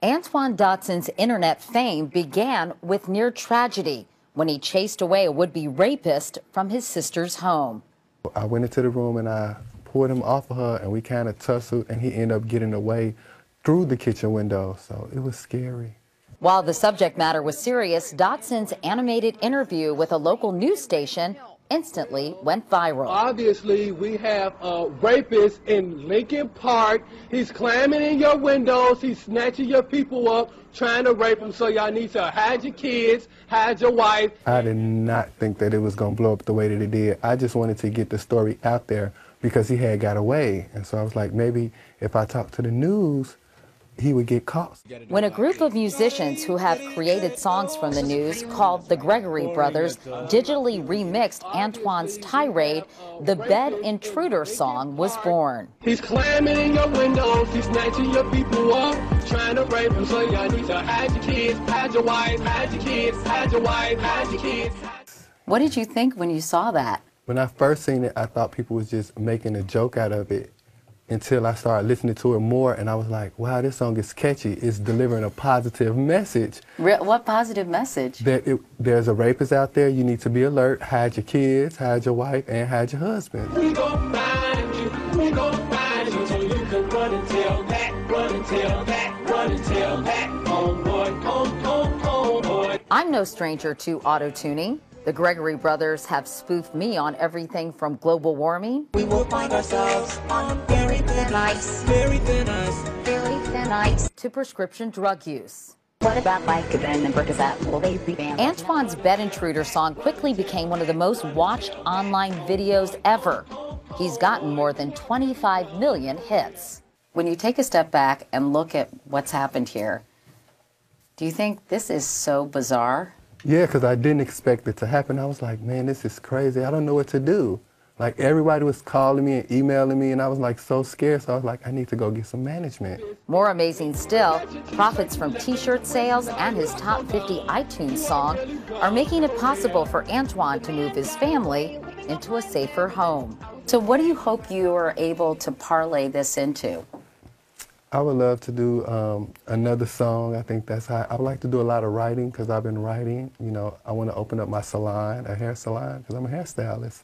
Antwan Dotson's internet fame began with near tragedy when he chased away a would-be rapist from his sister's home. I went into the room and I pulled him off of her and we kind of tussled and he ended up getting away through the kitchen window, so it was scary. While the subject matter was serious, Dotson's animated interview with a local news station instantly went viral. Obviously, we have a rapist in Lincoln Park. He's climbing in your windows. He's snatching your people up, trying to rape them. So y'all need to hide your kids, hide your wife. I did not think that it was going to blow up the way that it did. I just wanted to get the story out there because he had got away. And so I was like, maybe if I talk to the news, he would get caught. When a group of musicians who have created songs from the news called the Gregory Brothers digitally remixed Antwan's tirade, the Bed Intruder song was born. He's climbing in your windows, he's snatching your people up, trying to rape them, so y'all need to hide your kids, hide your wife, hide your kids, hide your wife, hide your kids. What did you think when you saw that? When I first seen it, I thought people was just making a joke out of it, until I started listening to it more, and I was like, wow, this song is catchy. It's delivering a positive message. What positive message? That there's a rapist out there, you need to be alert, hide your kids, hide your wife, and hide your husband. We gon' find you, we gon' find you, so you can run and tell that, run and tell that, run and tell that, homeboy, boy. I'm no stranger to auto-tuning. The Gregory Brothers have spoofed me on everything from global warming. We will find ourselves on very thin ice, very thin ice, very thin ice, to prescription drug use. What about Vicodin and Percocet? Will they be banned? Antwan's Bed Intruder song quickly became one of the most watched online videos ever. He's gotten more than 25 million hits. When you take a step back and look at what's happened here, do you think this is so bizarre? Yeah, because I didn't expect it to happen. I was like, man, this is crazy. I don't know what to do. Like, everybody was calling me and emailing me, and I was like so scared. So I was like, I need to go get some management. More amazing still, profits from t-shirt sales and his top 50 iTunes song are making it possible for Antwan to move his family into a safer home. So what do you hope you are able to parlay this into? I would love to do another song. I think that's how I would like to do a lot of writing because I've been writing. You know, I want to open up my salon, a hair salon, because I'm a hairstylist.